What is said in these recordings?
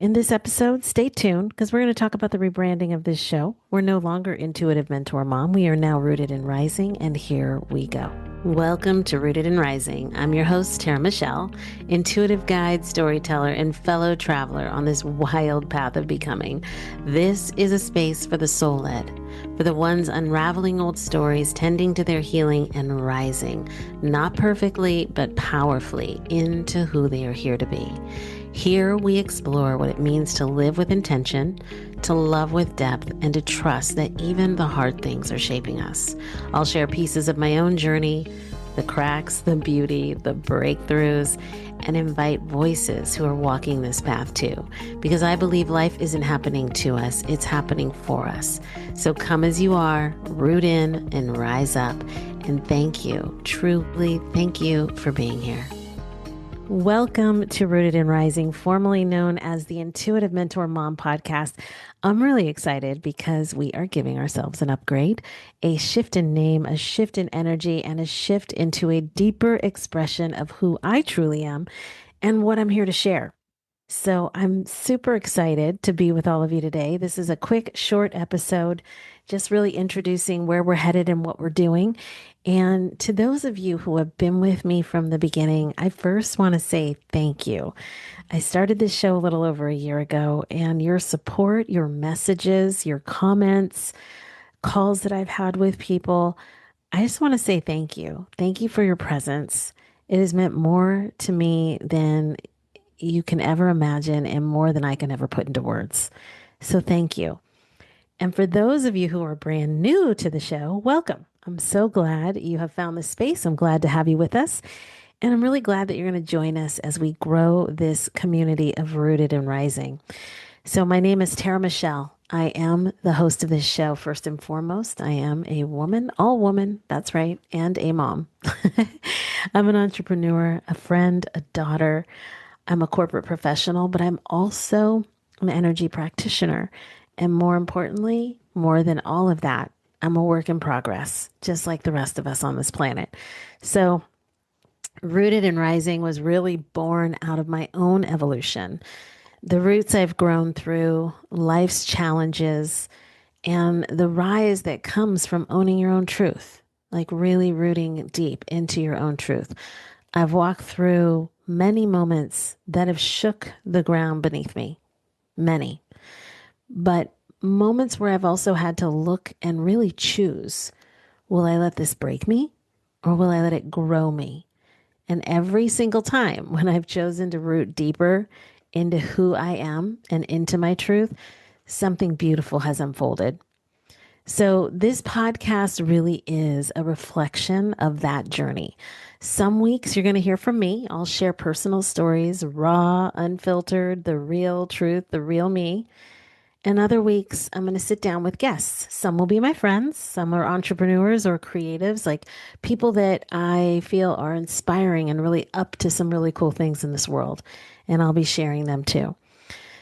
In this episode, stay tuned because we're going to talk about the rebranding of this show. We're no longer Intuitive Mentor Mom. We are now Rooted in Rising, and here we go. Welcome to Rooted in Rising. I'm your host, Tara Michelle, intuitive guide, storyteller, and fellow traveler on this wild path of becoming. This is a space for the soul-led, for the ones unraveling old stories, tending to their healing, and rising, not perfectly, but powerfully into who they are here to be. Here we explore what it means to live with intention, to love with depth, and to trust that even the hard things are shaping us. I'll share pieces of my own journey, the cracks, the beauty, the breakthroughs, and invite voices who are walking this path too. Because I believe life isn't happening to us, it's happening for us. So come as you are, root in and rise up. And thank you, truly thank you for being here. Welcome to Rooted in Rising, formerly known as the Intuitive Mentor Mom podcast. I'm really excited because we are giving ourselves an upgrade, a shift in name, a shift in energy, and a shift into a deeper expression of who I truly am and what I'm here to share. So I'm super excited to be with all of you today. This is a quick, short episode, just really introducing where we're headed and what we're doing. And to those of you who have been with me from the beginning, I first want to say thank you. I started this show a little over a year ago, and your support, your messages, your comments, calls that I've had with people, I just want to say thank you. Thank you for your presence. It has meant more to me than you can ever imagine and more than I can ever put into words. So thank you. And for those of you who are brand new to the show, welcome. I'm so glad you have found this space. I'm glad to have you with us. And I'm really glad that you're going to join us as we grow this community of Rooted and Rising. So my name is Tara Michelle. I am the host of this show. First and foremost, I am a woman, all woman, that's right, and a mom. I'm an entrepreneur, a friend, a daughter. I'm a corporate professional, but I'm also an energy practitioner. And more importantly, more than all of that, I'm a work in progress, just like the rest of us on this planet. So, Rooted and Rising was really born out of my own evolution, the roots I've grown through, life's challenges, and the rise that comes from owning your own truth, like really rooting deep into your own truth. I've walked through many moments that have shook the ground beneath me, many, but moments where I've also had to look and really choose, will I let this break me or will I let it grow me? And every single time when I've chosen to root deeper into who I am and into my truth, something beautiful has unfolded. So, this podcast really is a reflection of that journey. Some weeks you're going to hear from me. I'll share personal stories, raw, unfiltered, the real truth, the real me. And other weeks, I'm going to sit down with guests. Some will be my friends, some are entrepreneurs or creatives, like people that I feel are inspiring and really up to some really cool things in this world. And I'll be sharing them too.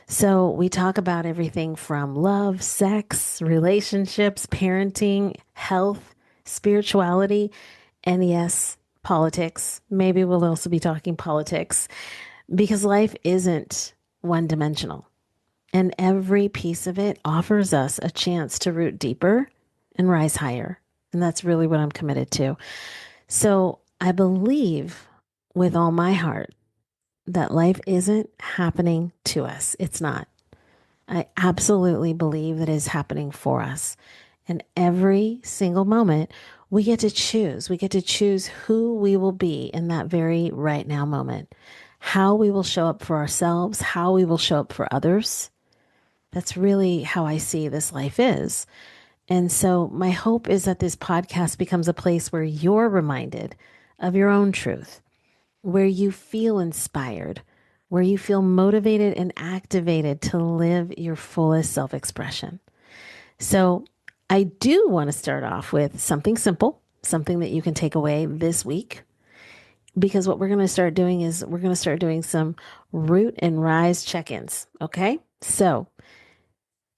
So we talk about everything from love, sex, relationships, parenting, health, spirituality, and yes, politics. Maybe we'll also be talking politics because life isn't one dimensional. And every piece of it offers us a chance to root deeper and rise higher. And that's really what I'm committed to. So I believe with all my heart that life isn't happening to us. It's not. I absolutely believe that it is happening for us. And every single moment, we get to choose. We get to choose who we will be in that very right now moment, how we will show up for ourselves, how we will show up for others. That's really how I see this life is. And so my hope is that this podcast becomes a place where you're reminded of your own truth, where you feel inspired, where you feel motivated and activated to live your fullest self expression. So, I do want to start off with something simple, something that you can take away this week. Because what we're going to start doing is we're going to start doing some root and rise check ins. Okay. So,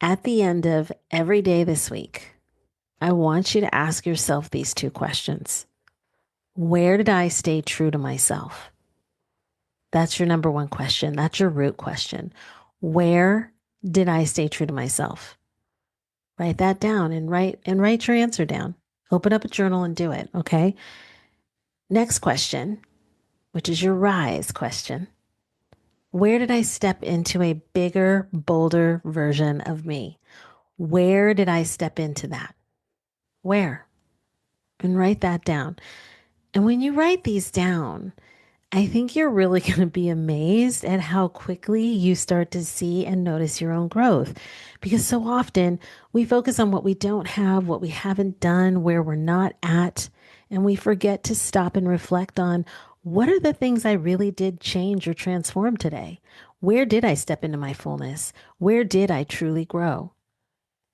at the end of every day this week, I want you to ask yourself these two questions. Where did I stay true to myself? That's your number one question. That's your root question. Where did I stay true to myself? Write that down and write your answer down. Open up a journal and do it, okay? Next question, which is your rise question. Where did I step into a bigger, bolder version of me? Where did I step into that? Where? And write that down. And when you write these down, I think you're really going to be amazed at how quickly you start to see and notice your own growth. Because so often we focus on what we don't have, what we haven't done, where we're not at, and we forget to stop and reflect on what are the things I really did change or transform today? Where did I step into my fullness? Where did I truly grow?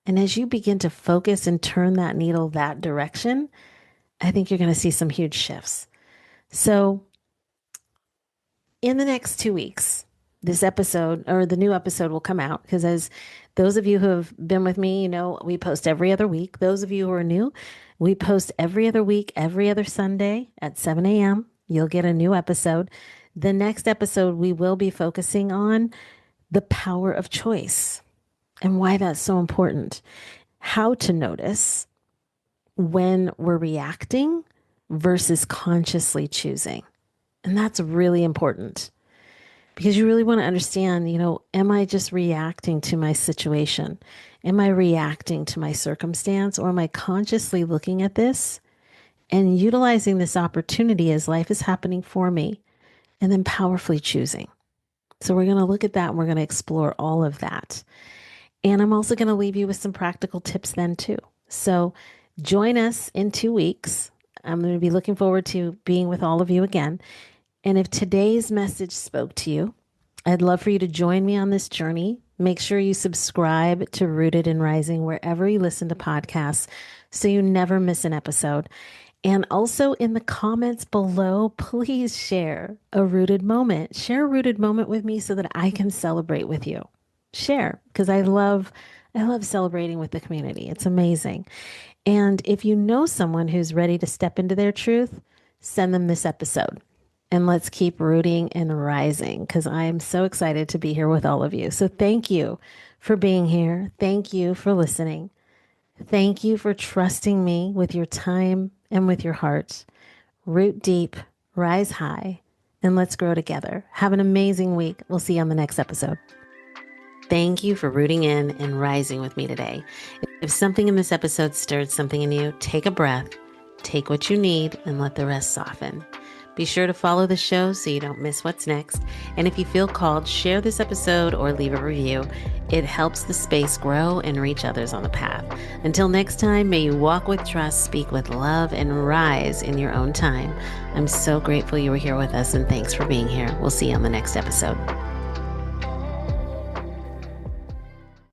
And as you begin to focus and turn that needle that direction, I think you're going to see some huge shifts. So, in the next 2 weeks, this episode or the new episode will come out because, as those of you who have been with me, you know, we post every other week. Those of you who are new, we post every other week, every other Sunday at 7 a.m. You'll get a new episode. The next episode, we will be focusing on the power of choice and why that's so important. How to notice when we're reacting versus consciously choosing. And that's really important because you really want to understand, you know, am I just reacting to my situation? Am I reacting to my circumstance? Or am I consciously looking at this and utilizing this opportunity as life is happening for me and then powerfully choosing? So we're going to look at that and we're going to explore all of that. And I'm also going to leave you with some practical tips then too. So join us in 2 weeks. I'm going to be looking forward to being with all of you again. And if today's message spoke to you, I'd love for you to join me on this journey. Make sure you subscribe to Rooted and Rising wherever you listen to podcasts so you never miss an episode. And also in the comments below, please share a rooted moment. Share a rooted moment with me so that I can celebrate with you. Share, because I love celebrating with the community. It's amazing. And if you know someone who's ready to step into their truth, send them this episode. And let's keep rooting and rising because I am so excited to be here with all of you. So thank you for being here. Thank you for listening. Thank you for trusting me with your time and with your heart. Root deep, rise high, and let's grow together. Have an amazing week. We'll see you on the next episode. Thank you for rooting in and rising with me today. If something in this episode stirred something in you, take a breath, take what you need, and let the rest soften. Be sure to follow the show so you don't miss what's next. And if you feel called, share this episode or leave a review. It helps the space grow and reach others on the path. Until next time, may you walk with trust, speak with love, and rise in your own time. I'm so grateful you were here with us, and thanks for being here. We'll see you on the next episode.